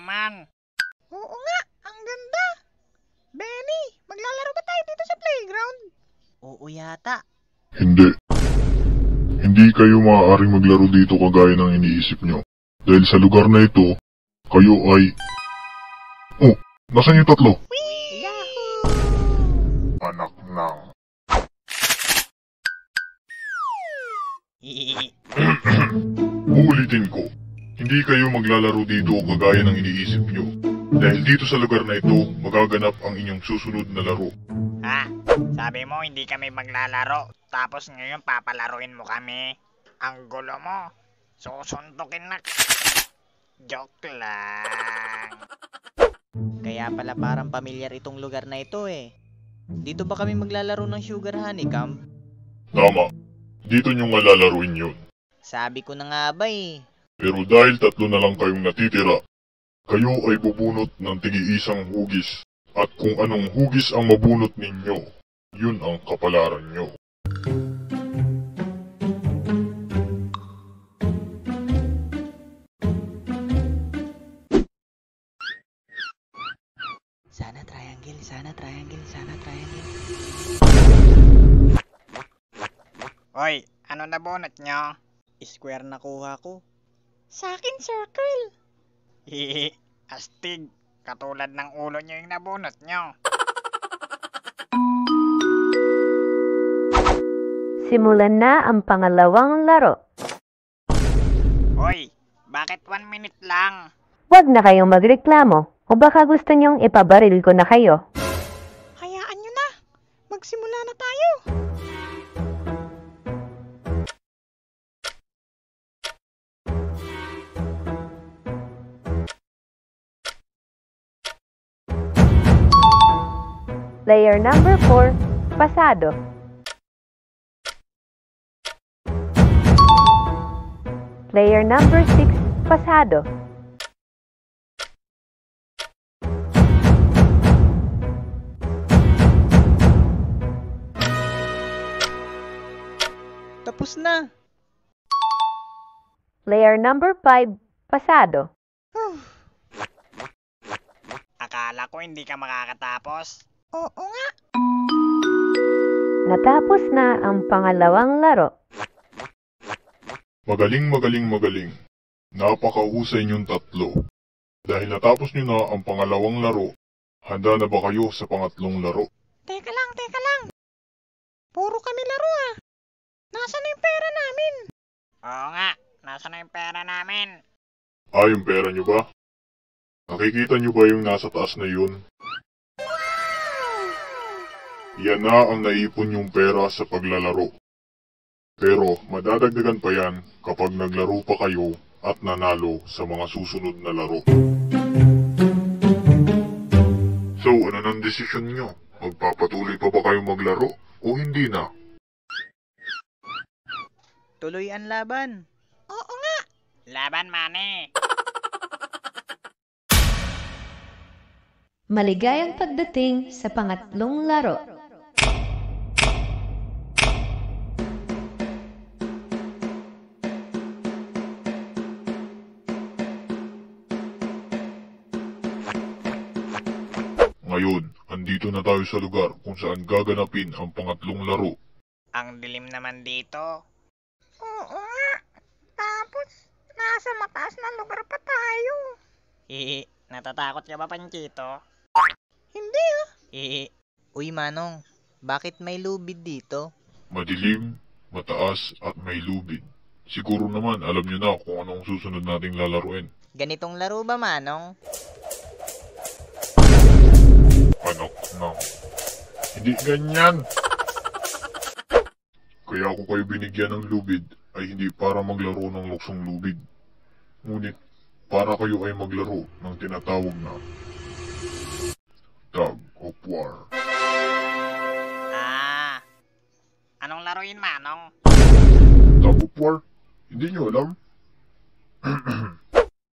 naman. Oo nga, ang ganda. Benny, maglalaro ba tayo dito sa playground? Oo yata. Hindi. Hindi kayo maaaring maglaro dito kagaya ng iniisip nyo. Dahil sa lugar na ito, kayo ay... Oh, nasan yung tatlo? Yahoo! Anak ng... Uulitin ko, hindi kayo maglalaro dito kagaya ng iniisip nyo. Dahil dito sa lugar na ito, magaganap ang inyong susunod na laro. Ha? Sabi mo hindi kami maglalaro, tapos ngayon papalaruin mo kami. Ang gulo mo. Susuntukin na. Joke lang. Kaya pala parang pamilyar itong lugar na ito eh. Dito ba kami maglalaro ng Sugar Honeycomb? Tama, dito nyo nga lalaruin yun. Sabi ko na nga ba eh. Pero dahil tatlo na lang kayong natitira, kayo ay bubunot ng tigi-isang hugis. At kung anong hugis ang mabunot ninyo, yun ang kapalaran nyo. Sana triangle, sana triangle, sana triangle. Hoy, ano na bunot nyo? Square na kuha ko. Sa akin, circle. Hihi, astig. Katulad ng ulo nyo yung nabunot nyo. Simulan na ang pangalawang laro. Hoy, bakit 1 minute lang? Huwag na kayong magreklamo o baka gusto nyong ipabaril ko na kayo. Hayaan nyo na. Magsimula na tayo. Player number 4, pasado. Player number 6, pasado. Tapos na. Player number 5, pasado. Akala ko hindi ka makakatapos. Oo nga. Natapos na ang pangalawang laro. Magaling, magaling, magaling. Napakahusay niyong tatlo. Dahil natapos niyo na ang pangalawang laro, handa na ba kayo sa pangatlong laro? Teka lang, teka lang. Puro kami laro ah. Nasaan na yung pera namin? Oo nga, nasa na yung pera namin? Yung pera niyo ba? Nakikita niyo ba yung nasa taas na yun? Yan na ang naipon yung pera sa paglalaro. Pero madadagdagan pa yan kapag naglaro pa kayo at nanalo sa mga susunod na laro. So ano nang desisyon nyo? Magpapatuloy pa ba kayo maglaro o hindi na? Tuloy ang laban. Oo nga. Laban, mane. Maligayang pagdating sa pangatlong laro. Ngayon, andito na tayo sa lugar kung saan gaganapin ang pangatlong laro. Ang dilim naman dito. Oo nga. Tapos, nasa mataas na lugar pa tayo. Hihi, natatakot ka ba, Panchito? Hindi ah. Hihi. Uy Manong, bakit may lubid dito? Madilim, mataas at may lubid. Siguro naman alam nyo na kung anong susunod nating lalaruin. Ganitong laro ba Manong? Anak ng... Hindi ganyan! Kaya ako kayo binigyan ng lubid ay hindi para maglaro ng luksong lubid. Ngunit para kayo ay maglaro ng tinatawag na Tug of War. Anong laruin, Manong? Tug of War? Hindi nyo alam?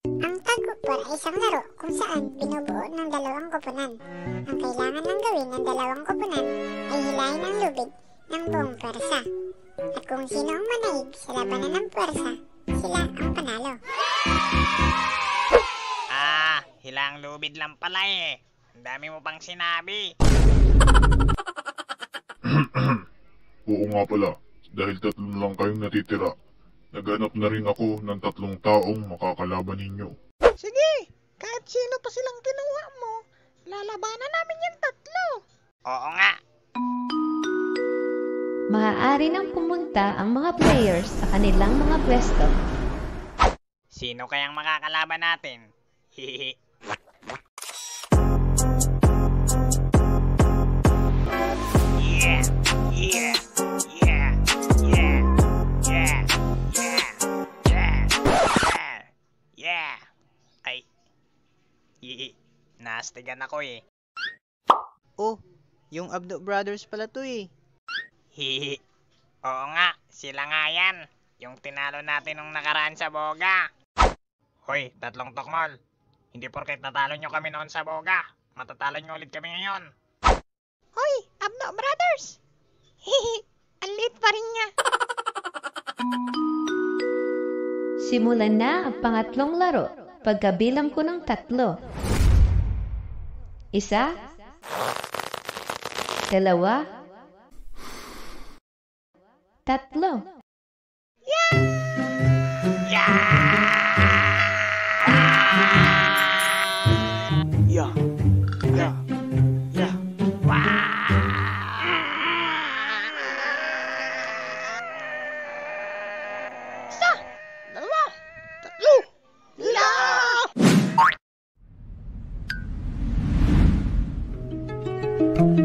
Ang tug of war ay isang laro kung saan binubuo ng dalawang koponan. Ang kailangan lang gawin ng dalawang koponan ay hilahin ang lubid ng buong pwersa. At kung sino ang manaig sa labanan ng pwersa, sila ang panalo. Hilang lubid lang pala eh. Ang dami mo pang sinabi. Oo nga pala, dahil 3 lang kayong natitira. Naghanap na rin ako ng 3 taong makakalaban ninyo. Sige, kahit sino pa silang kinuha mo, lalabanan namin yung 3. Oo nga. Maaari nang pumunta ang mga players sa kanilang mga pwesto. Sino kayang makakalaban natin? Hihi. Yeah, yeah, yeah, yeah, yeah, yeah, yeah, yeah, yeah. Ay, nastigan ako eh. Oh, yung Abdo Brothers pala to eh. Hihi. Oo nga, sila nga yan. Yung tinalo natin nung nakaraan sa boga. Hoy, 3 tokmol. Hindi porket natalo nyo kami noon sa boga, matatalo nyo ulit kami ngayon. Hoy, Abno Brothers! Hihi, ang liit pa rin niya. Simulan na ang pangatlong laro pagkabilang ko ng 3. 1, 2, 3. Yeah, yeah, yeah. Isa, 2, 3. La!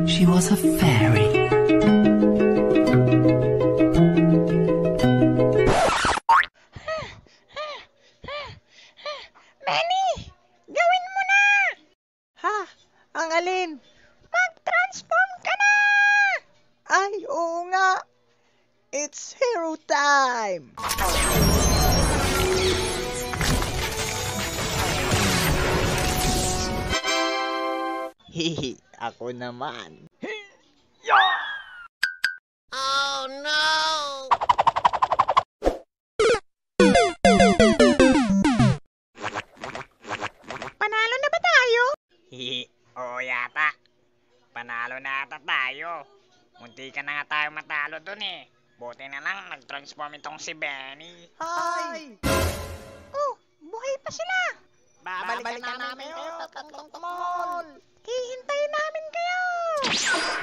She was a fairy. Manny, gawin mo na! Ha? Ang alin? Mag-transform ka na! Ay, oo nga. It's hero time! Hihi, ako naman. Oh no! Panalo na ba tayo? Hihi. Oo yata. Panalo na ata tayo. Munti ka na nga tayo matalo dun eh. Buti na lang nag-transform itong si Benny. Hi! Oh, buhay pa sila! Babalikan namin kayo, 3 tokmol. Hihintayin namin kayo!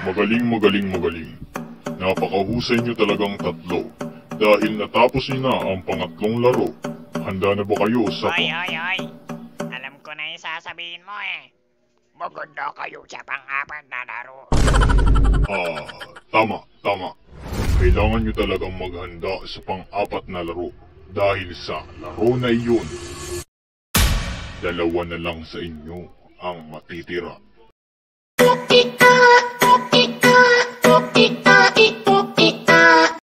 Magaling. Napakahusay nyo talagang 3. Dahil natapos nyo na ang pangatlong laro. Handa na ba kayo sa Hoy. Alam ko na yung sasabihin mo eh. Maganda kayo sa pang-4 na laro. Tama. Kailangan nyo talagang maghanda sa pang-4 na laro. Dahil sa laro na iyon, 2 na lang sa inyo ang matitira. Tika, tika, tika.